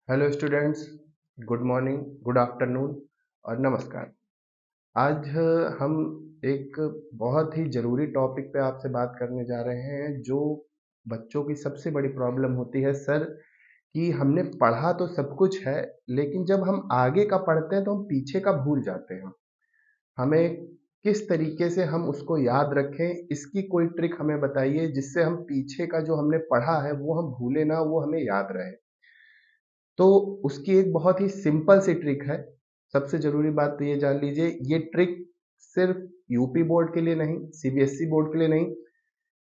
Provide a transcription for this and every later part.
Hello students, good morning, good afternoon और नमस्कार। आज हम एक बहुत ही ज़रूरी टॉपिक पे आपसे बात करने जा रहे हैं जो बच्चों की सबसे बड़ी प्रॉब्लम होती है सर कि हमने पढ़ा तो सब कुछ है, लेकिन जब हम आगे का पढ़ते हैं तो हम पीछे का भूल जाते हैं। हमें किस तरीके से हम उसको याद रखें, इसकी कोई ट्रिक हमें बताइए जिससे हम पीछे का जो हमने पढ़ा है वो हम भूले ना, वो हमें याद रहे। तो उसकी एक बहुत ही सिंपल सी ट्रिक है। सबसे ज़रूरी बात तो ये जान लीजिए, ये ट्रिक सिर्फ यूपी बोर्ड के लिए नहीं, सीबीएसई बोर्ड के लिए नहीं,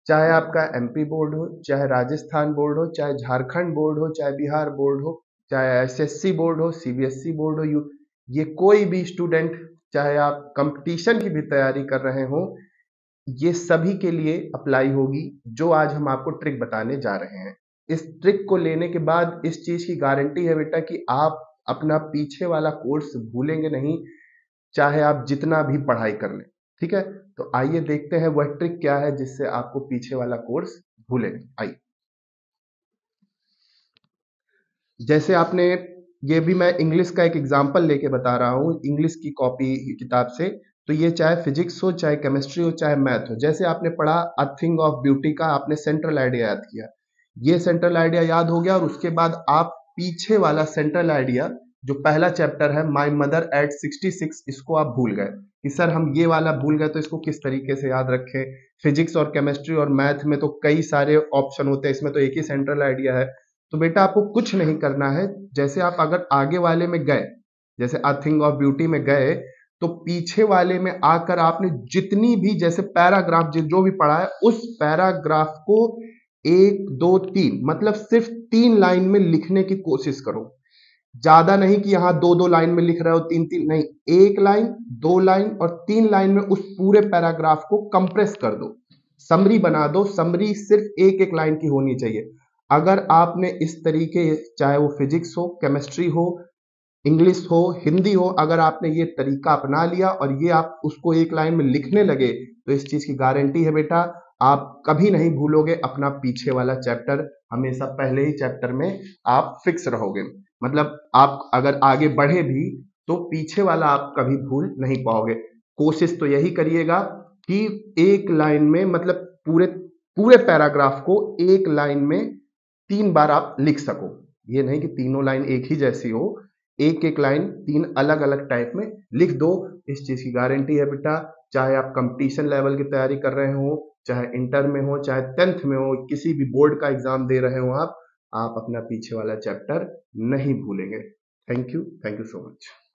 चाहे आपका एमपी बोर्ड हो, चाहे राजस्थान बोर्ड हो, चाहे झारखंड बोर्ड हो, चाहे बिहार बोर्ड हो, चाहे एसएससी बोर्ड हो, सीबीएसई बोर्ड हो, यू ये कोई भी स्टूडेंट, चाहे आप कंपटीशन की भी तैयारी कर रहे हो, ये सभी के लिए अप्लाई होगी जो आज हम आपको ट्रिक बताने जा रहे हैं। इस ट्रिक को लेने के बाद इस चीज की गारंटी है बेटा कि आप अपना पीछे वाला कोर्स भूलेंगे नहीं, चाहे आप जितना भी पढ़ाई कर लें। ठीक है, तो आइए देखते हैं वह ट्रिक क्या है जिससे आपको पीछे वाला कोर्स भूलेंगे। आइए, जैसे आपने, ये भी मैं इंग्लिश का एक एग्जांपल लेके बता रहा हूँ, इंग्लिश की कॉपी किताब से। तो ये चाहे फिजिक्स हो, चाहे केमिस्ट्री हो, चाहे मैथ हो, जैसे आपने पढ़ा अ थिंग ऑफ ब्यूटी का, आपने सेंट्रल आइडिया याद किया, ये सेंट्रल आइडिया याद हो गया और उसके बाद आप पीछे वाला सेंट्रल आइडिया जो पहला चैप्टर है माय मदर एट 66, इसको आप भूल गए कि सर हम ये वाला भूल गए, तो इसको किस तरीके से याद रखें। फिजिक्स और केमिस्ट्री और मैथ में तो कई सारे ऑप्शन होते हैं, इसमें तो एक ही सेंट्रल आइडिया है। तो बेटा आपको कुछ नहीं करना है। जैसे आप अगर आगे वाले में गए, जैसे अ थिंग ऑफ ब्यूटी में गए, तो पीछे वाले में आकर आपने जितनी भी जैसे पैराग्राफ जो भी पढ़ा है उस पैराग्राफ को एक दो तीन मतलब सिर्फ 3 लाइन में लिखने की कोशिश करो। ज्यादा नहीं कि यहाँ दो दो लाइन में लिख रहे हो, तीन तीन नहीं, 1 लाइन, 2 लाइन और 3 लाइन में उस पूरे पैराग्राफ को कंप्रेस कर दो, समरी बना दो। समरी सिर्फ एक एक लाइन की होनी चाहिए। अगर आपने इस तरीके, चाहे वो फिजिक्स हो, केमिस्ट्री हो, इंग्लिश हो, हिंदी हो, अगर आपने ये तरीका अपना लिया और ये आप उसको एक लाइन में लिखने लगे, तो इस चीज की गारंटी है बेटा, आप कभी नहीं भूलोगे अपना पीछे वाला चैप्टर। हमेशा पहले ही चैप्टर में आप फिक्स रहोगे। मतलब आप अगर आगे बढ़े भी तो पीछे वाला आप कभी भूल नहीं पाओगे। कोशिश तो यही करिएगा कि एक लाइन में, मतलब पूरे पूरे पैराग्राफ को एक लाइन में 3 बार आप लिख सको। ये नहीं कि तीनों लाइन एक ही जैसी हो, एक एक लाइन 3 अलग अलग टाइप में लिख दो। इस चीज की गारंटी है बेटा, चाहे आप कंपटीशन लेवल की तैयारी कर रहे हो, चाहे इंटर में हो, चाहे 10th में हो, किसी भी बोर्ड का एग्जाम दे रहे हो आप अपना पीछे वाला चैप्टर नहीं भूलेंगे। Thank you so much.